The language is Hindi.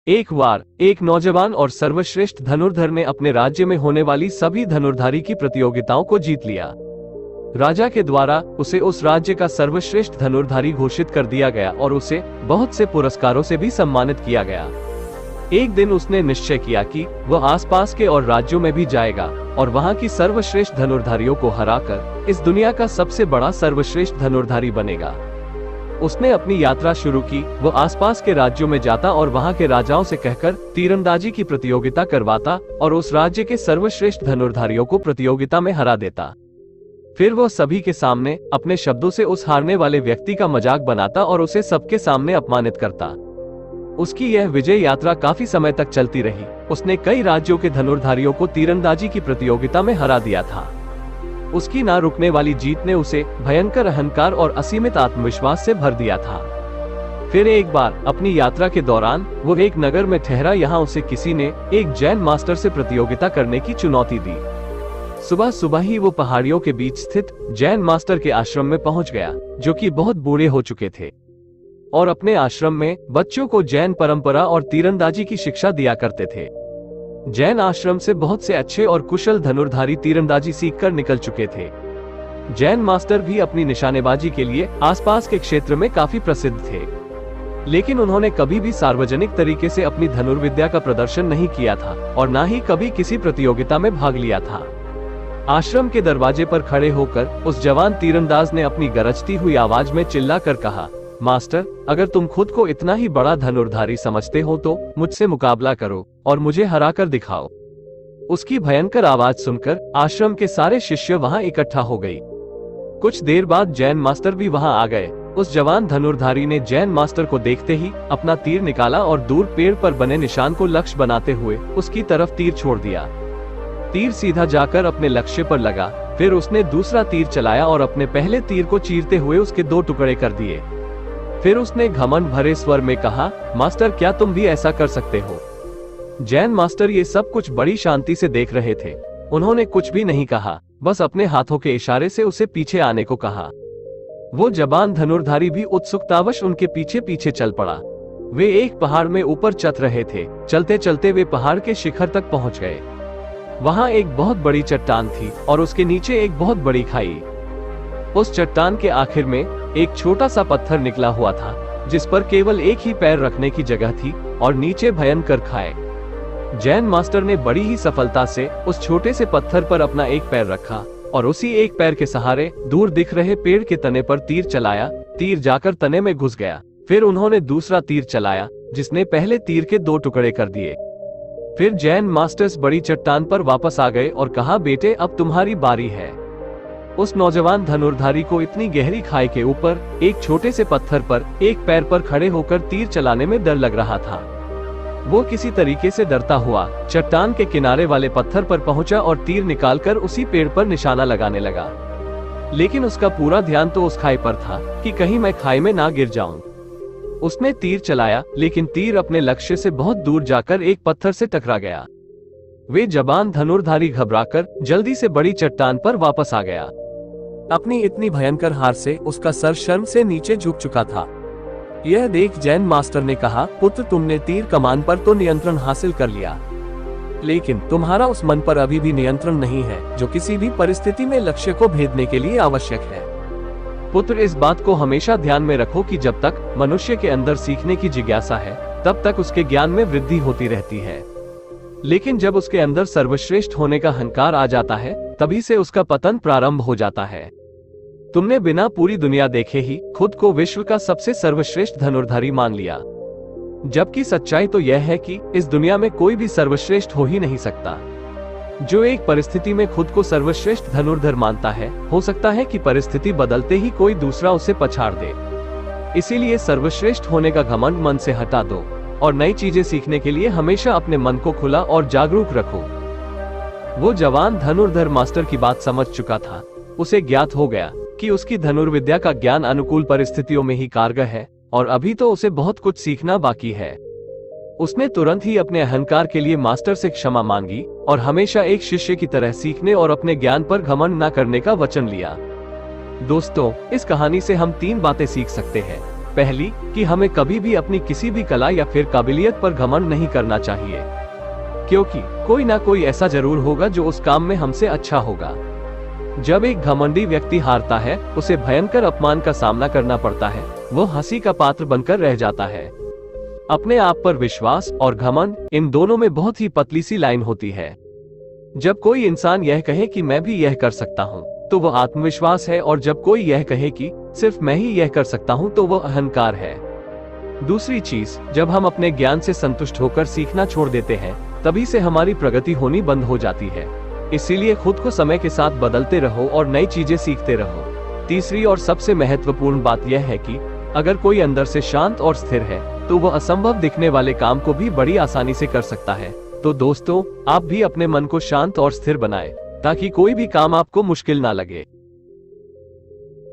एक बार एक नौजवान और सर्वश्रेष्ठ धनुर्धर ने अपने राज्य में होने वाली सभी धनुर्धारी की प्रतियोगिताओं को जीत लिया। राजा के द्वारा उसे उस राज्य का सर्वश्रेष्ठ धनुर्धारी घोषित कर दिया गया और उसे बहुत से पुरस्कारों से भी सम्मानित किया गया। एक दिन उसने निश्चय किया कि वह आसपास के और राज्यों में भी जाएगा और वहां की सर्वश्रेष्ठ धनुर्धारियों को हराकर इस दुनिया का सबसे बड़ा सर्वश्रेष्ठ धनुर्धारी बनेगा। उसने अपनी यात्रा शुरू की। वो आसपास के राज्यों में जाता और वहां के राजाओं से कहकर तीरंदाजी की प्रतियोगिता करवाता और उस राज्य के सर्वश्रेष्ठ धनुर्धारियों को प्रतियोगिता में हरा देता। फिर वो सभी के सामने अपने शब्दों से उस हारने वाले व्यक्ति का मजाक बनाता और उसे सबके सामने अपमानित करता। उसकी यह विजय यात्रा काफी समय तक चलती रही। उसने कई राज्यों के धनुर्धारियों को तीरंदाजी की प्रतियोगिता में हरा दिया था। उसकी ना रुकने वाली जीत ने उसे भयंकर अहंकार और असीमित आत्मविश्वास से भर दिया था। फिर एक बार अपनी यात्रा के दौरान वो एक नगर में ठहरा। यहाँ उसे किसी ने एक जैन मास्टर से प्रतियोगिता करने की चुनौती दी। सुबह सुबह ही वो पहाड़ियों के बीच स्थित जैन मास्टर के आश्रम में पहुंच गया, जो कि बहुत बूढ़े हो चुके थे और अपने आश्रम में बच्चों को जैन परंपरा और तीरंदाजी की शिक्षा दिया करते थे। जैन आश्रम से बहुत से अच्छे और कुशल धनुर्धारी तीरंदाजी सीखकर निकल चुके थे। जैन मास्टर भी अपनी निशानेबाजी के लिए आसपास के क्षेत्र में काफी प्रसिद्ध थे, लेकिन उन्होंने कभी भी सार्वजनिक तरीके से अपनी धनुर्विद्या का प्रदर्शन नहीं किया था और न ही कभी किसी प्रतियोगिता में भाग लिया था। आश्रम के दरवाजे पर खड़े होकर उस जवान तीरंदाज ने अपनी गरजती हुई आवाज में चिल्लाकर कहा, मास्टर, अगर तुम खुद को इतना ही बड़ा धनुर्धारी समझते हो तो मुझसे मुकाबला करो और मुझे हराकर दिखाओ। उसकी भयंकर आवाज सुनकर आश्रम के सारे शिष्य वहां इकट्ठा हो गई। कुछ देर बाद जैन मास्टर भी वहां आ गए। उस जवान धनुर्धारी ने जैन मास्टर को देखते ही अपना तीर निकाला और दूर पेड़ पर बने निशान को लक्ष्य बनाते हुए उसकी तरफ तीर छोड़ दिया। तीर सीधा जाकर अपने लक्ष्य पर लगा। फिर उसने दूसरा तीर चलाया और अपने पहले तीर को चीरते हुए उसके 2 टुकड़े कर दिए। फिर उसने घमंड भरे स्वर में कहा, मास्टर, क्या तुम भी ऐसा कर सकते हो? जैन मास्टर ये सब कुछ बड़ी शांति से देख रहे थे। उन्होंने कुछ भी नहीं कहा, बस अपने हाथों के इशारे से उसे पीछे आने को कहा। वो जवान धनुर्धारी भी उत्सुकतावश उनके पीछे पीछे चल पड़ा। वे एक पहाड़ में ऊपर चढ़ रहे थे। चलते चलते वे पहाड़ के शिखर तक पहुंच गए। वहां एक बहुत बड़ी चट्टान थी और उसके नीचे एक बहुत बड़ी खाई। उस चट्टान के आखिर में एक छोटा सा पत्थर निकला हुआ था, जिस पर केवल एक ही पैर रखने की जगह थी और नीचे भयंकर खाई। जैन मास्टर ने बड़ी ही सफलता से उस छोटे से पत्थर पर अपना एक पैर रखा और उसी एक पैर के सहारे दूर दिख रहे पेड़ के तने पर तीर चलाया। तीर जाकर तने में घुस गया। फिर उन्होंने दूसरा तीर चलाया, जिसने पहले तीर के 2 टुकड़े कर दिए। फिर जैन मास्टर्स बड़ी चट्टान पर वापस आ गए और कहा, बेटे, अब तुम्हारी बारी है। उस नौजवान धनुर्धारी को इतनी गहरी खाई के ऊपर एक छोटे से पत्थर पर एक पैर पर खड़े होकर तीर चलाने में डर लग रहा था। वो किसी तरीके से डरता हुआ चट्टान के किनारे वाले पत्थर पर पहुंचा और तीर निकालकर उसी पेड़ पर निशाना लगाने लगा। लेकिन उसका पूरा ध्यान तो उस खाई पर था कि कहीं मैं खाई में ना गिर जाऊं। उसने तीर चलाया, लेकिन तीर अपने लक्ष्य से बहुत दूर जाकर एक पत्थर से टकरा गया। वे जवान धनुर्धारी घबराकर जल्दी से बड़ी चट्टान पर वापस आ गया। अपनी इतनी भयंकर हार से उसका सर शर्म से नीचे झुक चुका था। यह देख जैन मास्टर ने कहा, पुत्र, तुमने तीर कमान पर तो नियंत्रण हासिल कर लिया, लेकिन तुम्हारा उस मन पर अभी भी नियंत्रण नहीं है जो किसी भी परिस्थिति में लक्ष्य को भेदने के लिए आवश्यक है। पुत्र, इस बात को हमेशा ध्यान में रखो कि जब तक मनुष्य के अंदर सीखने की जिज्ञासा है, तब तक उसके ज्ञान में वृद्धि होती रहती है, लेकिन जब उसके अंदर सर्वश्रेष्ठ होने का अहंकार आ जाता है, तभी से उसका पतन प्रारंभ हो जाता है। तुमने बिना पूरी दुनिया देखे ही खुद को विश्व का सबसे सर्वश्रेष्ठ धनुर्धारी मान लिया, जबकि सच्चाई तो यह है कि इस दुनिया में कोई भी सर्वश्रेष्ठ हो ही नहीं सकता। जो एक परिस्थिति में खुद को सर्वश्रेष्ठ धनुर्धर मानता है, हो सकता है कि परिस्थिति बदलते ही कोई दूसरा उसे पछाड़ दे। इसीलिए सर्वश्रेष्ठ होने का घमंड मन से हटा दो और नई चीजें सीखने के लिए हमेशा अपने मन को खुला और जागरूक रखो। वो जवान धनुर्धर मास्टर की बात समझ चुका था। उसे ज्ञात हो गया कि उसकी धनुर्विद्या का ज्ञान अनुकूल परिस्थितियों में ही कारगर है और अभी तो उसे बहुत कुछ सीखना बाकी है। उसने तुरंत ही अपने अहंकार के लिए मास्टर से क्षमा मांगी और हमेशा एक शिष्य की तरह सीखने और अपने ज्ञान पर घमंड न करने का वचन लिया। दोस्तों, इस कहानी से हम 3 बातें सीख सकते हैं। पहली, कि हमें कभी भी अपनी किसी भी कला या फिर काबिलियत पर घमंड नहीं करना चाहिए, क्योंकि कोई ना कोई ऐसा जरूर होगा जो उस काम में हमसे अच्छा होगा। जब एक घमंडी व्यक्ति हारता है, उसे भयंकर अपमान का सामना करना पड़ता है, वो हंसी का पात्र बनकर रह जाता है। अपने आप पर विश्वास और घमंड, इन दोनों में बहुत ही पतली सी लाइन होती है। जब कोई इंसान यह कहे कि मैं भी यह कर सकता हूँ, तो वह आत्मविश्वास है, और जब कोई यह कहे कि सिर्फ मैं ही यह कर सकता हूँ, तो वह अहंकार है। दूसरी चीज, जब हम अपने ज्ञान से संतुष्ट होकर सीखना छोड़ देते हैं, तभी से हमारी प्रगति होनी बंद हो जाती है। इसीलिए खुद को समय के साथ बदलते रहो और नई चीजें सीखते रहो। तीसरी और सबसे महत्वपूर्ण बात यह है कि अगर कोई अंदर से शांत और स्थिर है, तो वह असंभव दिखने वाले काम को भी बड़ी आसानी से कर सकता है। तो दोस्तों, आप भी अपने मन को शांत और स्थिर बनाएं, ताकि कोई भी काम आपको मुश्किल ना लगे।